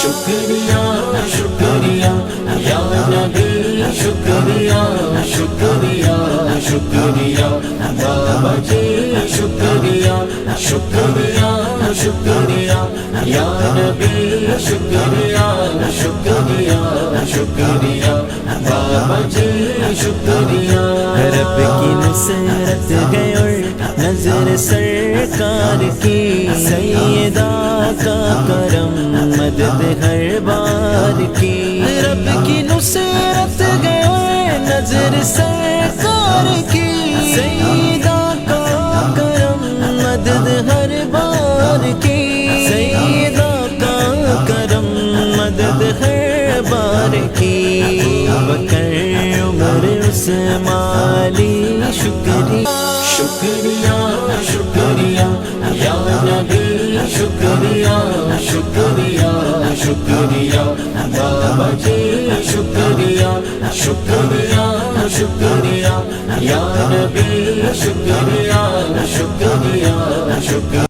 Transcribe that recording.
शुक्रिया शुक्रिया या नबी शुक्रिया शुक्रिया शुक्रिया बाबा जी शुक्रिया शुक्रिया शुक्रिया या नबी शुक्रिया शुक्रिया शुक्रिया बाबा जी शुक्रिया रब की नुसरत है और नजर सरकार की सैयदा का करम मदद हर बार की रब की नुसरत है और नजर सरकार की सैयदा का करम मदद हर बार की सैयदा का करम मदद हर बार की बकर उमर उस्मानी शुक्रिया शुक्रिया शुक्रिया या नबी शुक्रिया शुक्रिया शुक्रिया बाबा जी शुक्रिया शुक्रिया शुक्रिया या नबी शुक्रिया शुक्रिया शुक्रिया